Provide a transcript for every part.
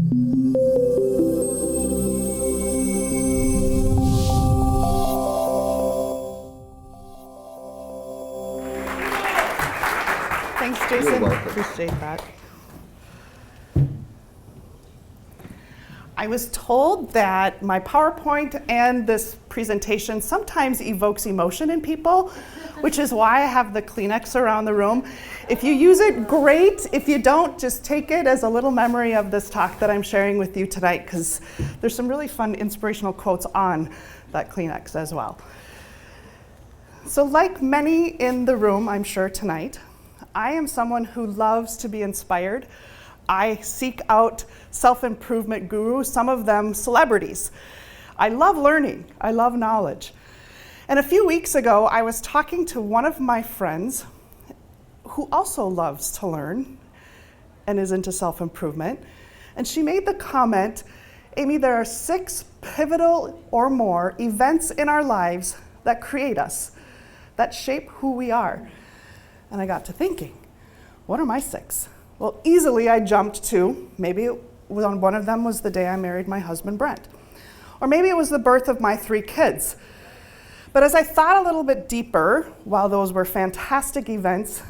Thanks, Jason. You're welcome. Appreciate that. I was told that my PowerPoint and this presentation sometimes evokes emotion in people, which is why I have the Kleenex around the room. If you use it, great. If you don't, just take it as a little memory of this talk that I'm sharing with you tonight, because there's some really fun inspirational quotes on that Kleenex as well. So like many in the room, I'm sure tonight, I am someone who loves to be inspired. I seek out self-improvement gurus, some of them celebrities. I love learning, I love knowledge. And a few weeks ago, I was talking to one of my friends who also loves to learn and is into self-improvement. And she made the comment, Amy, there are 6 pivotal or more events in our lives that create us, that shape who we are. And I got to thinking, what are my 6? Well, easily I jumped to, maybe one of them was the day I married my husband, Brent. Or maybe it was the birth of my 3 kids. But as I thought a little bit deeper, while those were fantastic events,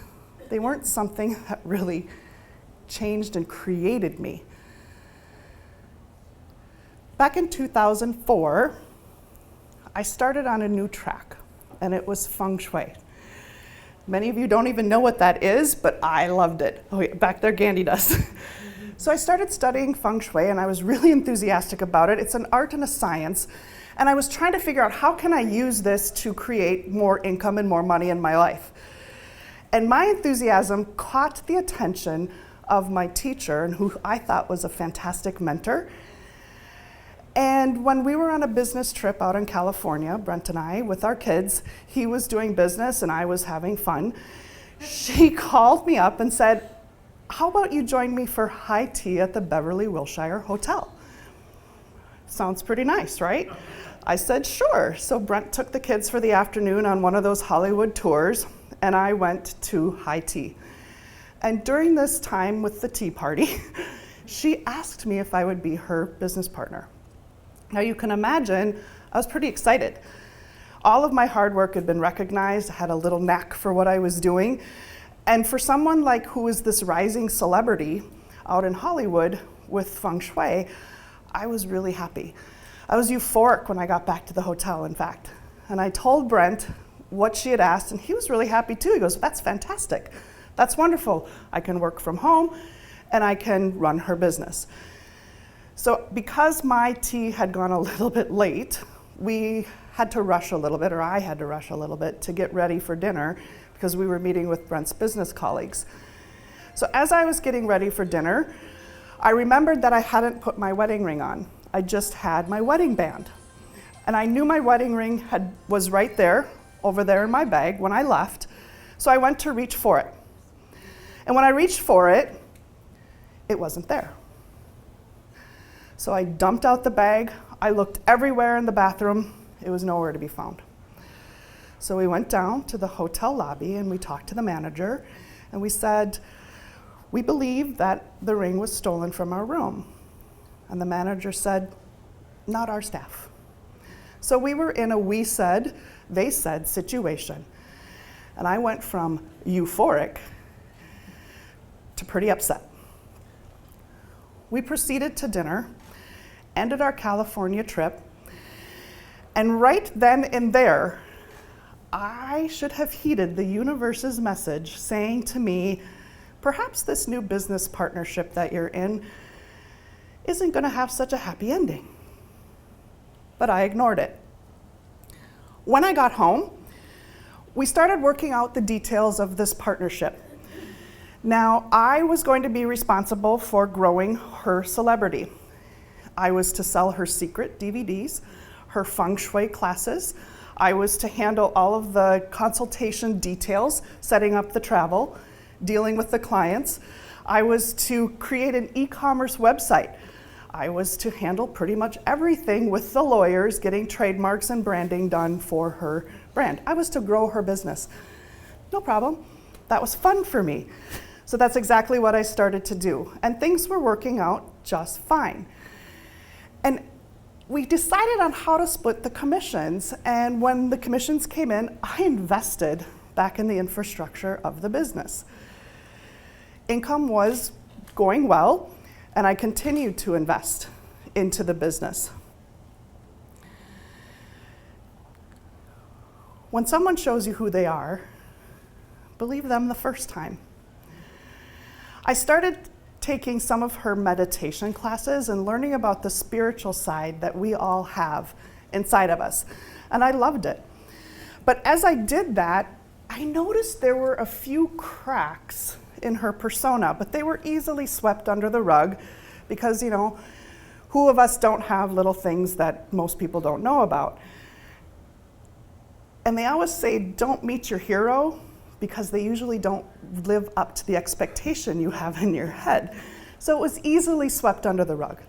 they weren't something that really changed and created me. Back in 2004, I started on a new track, and it was Feng Shui. Many of you don't even know what that is, but I loved it. Oh, yeah, back there, Gandhi does. So I started studying Feng Shui, and I was really enthusiastic about it. It's an art and a science, and I was trying to figure out how can I use this to create more income and more money in my life. And my enthusiasm caught the attention of my teacher, and who I thought was a fantastic mentor. And when we were on a business trip out in California, Brent and I, with our kids, he was doing business and I was having fun. She called me up and said, how about you join me for high tea at the Beverly Wilshire Hotel? Sounds pretty nice, right? I said, sure. So Brent took the kids for the afternoon on one of those Hollywood tours, and I went to high tea. And during this time with the tea party, she asked me if I would be her business partner. Now you can imagine, I was pretty excited. All of my hard work had been recognized. I had a little knack for what I was doing. And for someone like who is this rising celebrity out in Hollywood with Feng Shui, I was really happy. I was euphoric when I got back to the hotel, in fact. And I told Brent what she had asked, and he was really happy too. He goes, that's fantastic. That's wonderful. I can work from home, and I can run her business. So because my tea had gone a little bit late, we had to rush a little bit, or I had to rush a little bit to get ready for dinner because we were meeting with Brent's business colleagues. So as I was getting ready for dinner, I remembered that I hadn't put my wedding ring on. I just had my wedding band. And I knew my wedding ring was right there, over there in my bag when I left, so I went to reach for it. And when I reached for it, it wasn't there. So I dumped out the bag. I looked everywhere in the bathroom. It was nowhere to be found. So we went down to the hotel lobby and we talked to the manager and we said, we believe that the ring was stolen from our room. And the manager said, not our staff. So we were in a we said, they said situation. And I went from euphoric to pretty upset. We proceeded to dinner, ended our California trip, and right then and there, I should have heeded the universe's message saying to me, perhaps this new business partnership that you're in isn't going to have such a happy ending. But I ignored it. When I got home, we started working out the details of this partnership. Now, I was going to be responsible for growing her celebrity. I was to sell her secret DVDs, her Feng Shui classes. I was to handle all of the consultation details, setting up the travel, dealing with the clients. I was to create an e-commerce website. I was to handle pretty much everything with the lawyers, getting trademarks and branding done for her brand. I was to grow her business. No problem. That was fun for me. So So that's exactly what I started to do. And things were working out just fine. And we decided on how to split the commissions. And when the commissions came in, I invested back in the infrastructure of the business. Income was going well, and I continued to invest into the business. When someone shows you who they are, believe them the first time. I started taking some of her meditation classes and learning about the spiritual side that we all have inside of us, and I loved it. But as I did that, I noticed there were a few cracks in her persona, but they were easily swept under the rug because, you know, who of us don't have little things that most people don't know about? And they always say, don't meet your hero, because they usually don't live up to the expectation you have in your head. So it was easily swept under the rug.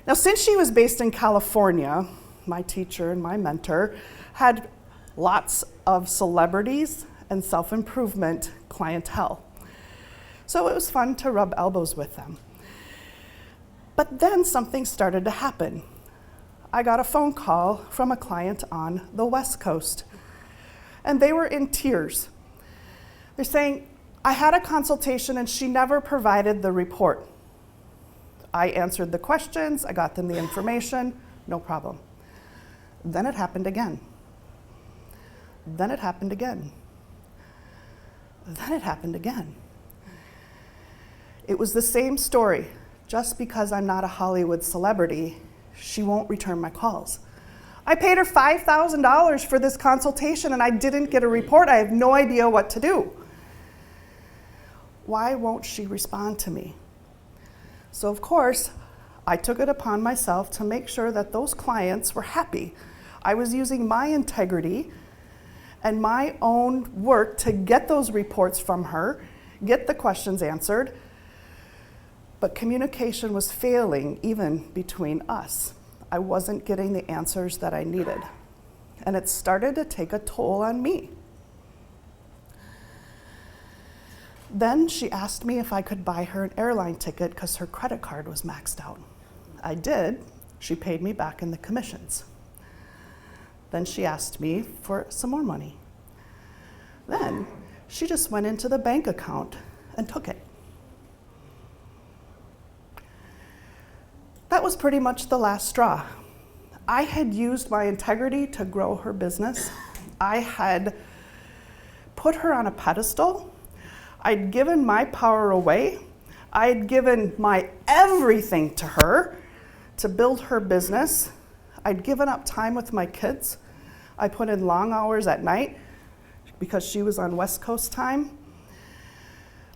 Now, since she was based in California, my teacher and my mentor had lots of celebrities and self-improvement clientele. So it was fun to rub elbows with them. But then something started to happen. I got a phone call from a client on the West Coast, and they were in tears. They're saying, I had a consultation and she never provided the report. I answered the questions, I got them the information, no problem. Then it happened again. Then it happened again. Then it happened again. It was the same story. Just because I'm not a Hollywood celebrity, she won't return my calls. I paid her $5,000 for this consultation and I didn't get a report. I have no idea what to do. Why won't she respond to me? So of course, I took it upon myself to make sure that those clients were happy. I was using my integrity and my own work to get those reports from her, get the questions answered, but communication was failing even between us. I wasn't getting the answers that I needed. And it started to take a toll on me. Then she asked me if I could buy her an airline ticket because her credit card was maxed out. I did. She paid me back in the commissions. Then she asked me for some more money. Then she just went into the bank account and took it. That was pretty much the last straw. I had used my integrity to grow her business. I had put her on a pedestal. I'd given my power away. I'd given my everything to her to build her business. I'd given up time with my kids. I put in long hours at night because she was on West Coast time.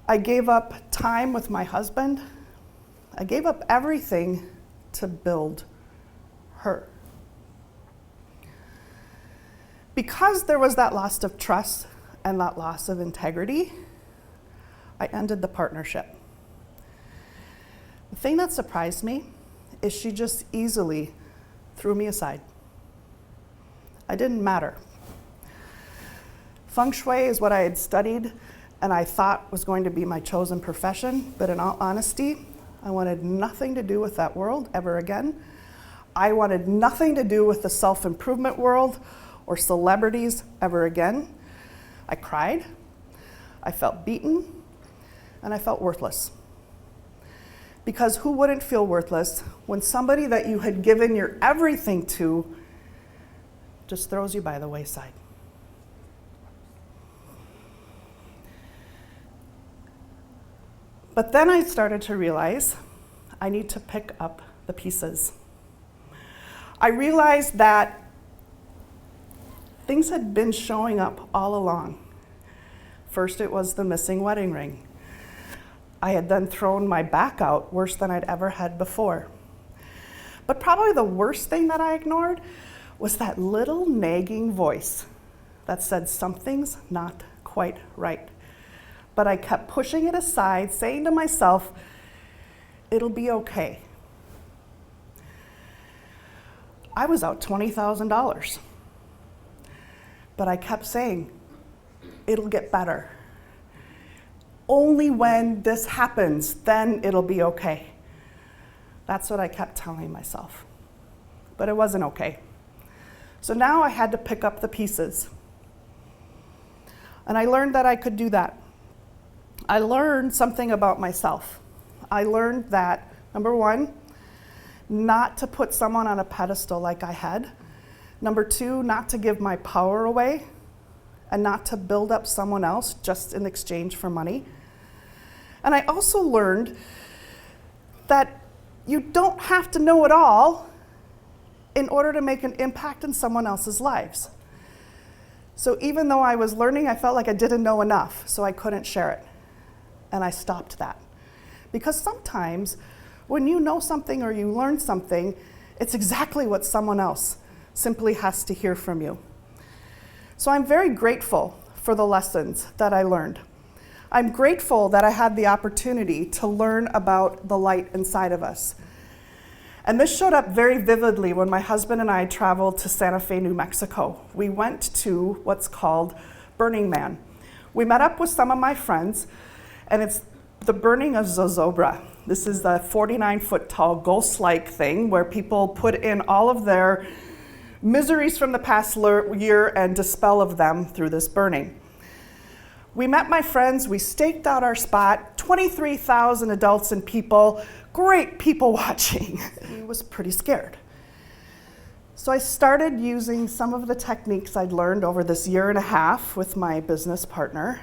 I gave up time with my husband. I gave up everything to build her. Because there was that loss of trust and that loss of integrity, I ended the partnership. The thing that surprised me is she just easily threw me aside. I didn't matter. Feng Shui is what I had studied and I thought was going to be my chosen profession, but in all honesty, I wanted nothing to do with that world ever again. I wanted nothing to do with the self-improvement world or celebrities ever again. I cried, I felt beaten, and I felt worthless. Because who wouldn't feel worthless when somebody that you had given your everything to just throws you by the wayside? But then I started to realize I need to pick up the pieces. I realized that things had been showing up all along. First, it was the missing wedding ring. I had then thrown my back out worse than I'd ever had before. But probably the worst thing that I ignored was that little nagging voice that said something's not quite right. But I kept pushing it aside, saying to myself, it'll be okay. I was out $20,000. But I kept saying, it'll get better. only when this happens, then it'll be okay. That's what I kept telling myself. But it wasn't okay. So now I had to pick up the pieces. And I learned that I could do that. I learned something about myself. I learned that, number one, not to put someone on a pedestal like I had. Number two, not to give my power away, and not to build up someone else just in exchange for money. And I also learned that you don't have to know it all in order to make an impact in someone else's lives. So even though I was learning, I felt like I didn't know enough, so I couldn't share it. And I stopped that. Because sometimes when you know something or you learn something, it's exactly what someone else simply has to hear from you. So I'm very grateful for the lessons that I learned. I'm grateful that I had the opportunity to learn about the light inside of us. And this showed up very vividly when my husband and I traveled to Santa Fe, New Mexico. We went to what's called Burning Man. We met up with some of my friends, and it's the burning of Zozobra. This is the 49-foot tall ghost-like thing where people put in all of their miseries from the past year and dispel of them through this burning. We met my friends, we staked out our spot, 23,000 adults and people, great people watching. I was pretty scared. So I started using some of the techniques I'd learned over this year and a half with my business partner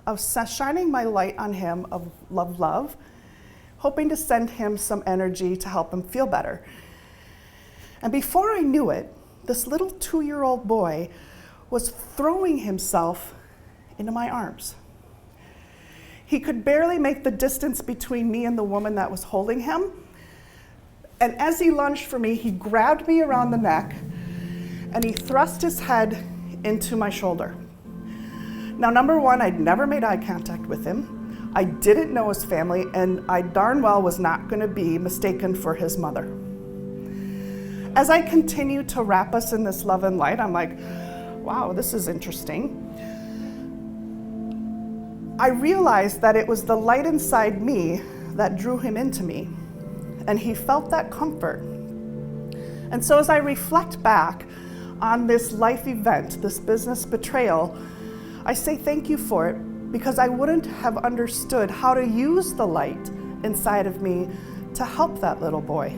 of shining my light on him of love, hoping to send him some energy to help him feel better. And before I knew it, this little 2-year-old boy was throwing himself into my arms. He could barely make the distance between me and the woman that was holding him. And as he lunged for me, he grabbed me around the neck and he thrust his head into my shoulder. Now, number one, I'd never made eye contact with him. I didn't know his family, and I darn well was not going to be mistaken for his mother. As I continued to wrap us in this love and light, I'm like, wow, this is interesting. I realized that it was the light inside me that drew him into me, and he felt that comfort. And so as I reflect back on this life event, this business betrayal, I say thank you for it, because I wouldn't have understood how to use the light inside of me to help that little boy.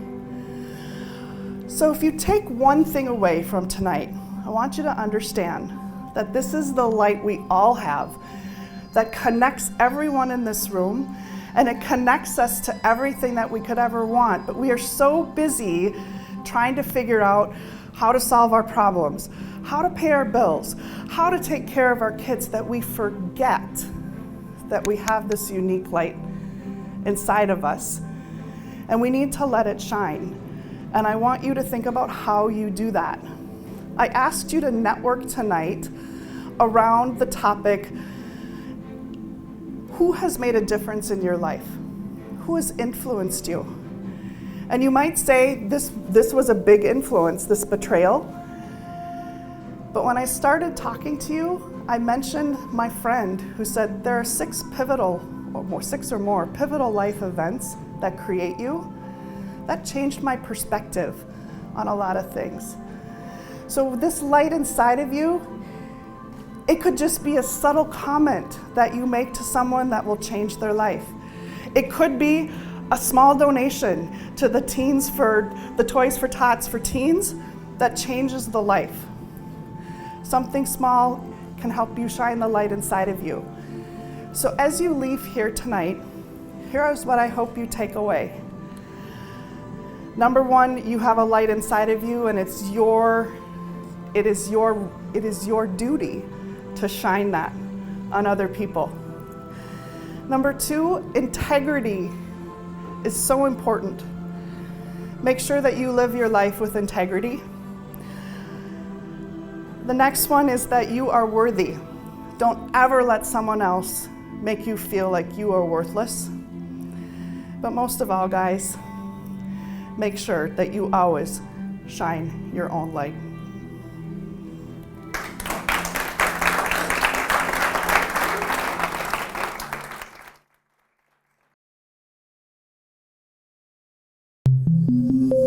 So if you take one thing away from tonight, I want you to understand that this is the light we all have that connects everyone in this room, and it connects us to everything that we could ever want. But we are so busy trying to figure out how to solve our problems, how to pay our bills, how to take care of our kids, that we forget that we have this unique light inside of us. And we need to let it shine. And I want you to think about how you do that. I asked you to network tonight around the topic, who has made a difference in your life? Who has influenced you? And you might say, this was a big influence, this betrayal. But when I started talking to you, I mentioned my friend who said there are 6 or more pivotal life events that create you. That changed my perspective on a lot of things. So this light inside of you, it could just be a subtle comment that you make to someone that will change their life. It could be a small donation to the Teens for the Toys for Tots for Teens that changes the life. Something small can help you shine the light inside of you. So as you leave here tonight, here is what I hope you take away. Number one, you have a light inside of you, and it is your duty to shine that on other people. Number two, integrity is so important. Make sure that you live your life with integrity. The next one is that you are worthy. Don't ever let someone else make you feel like you are worthless. But most of all, guys, make sure that you always shine your own light. you.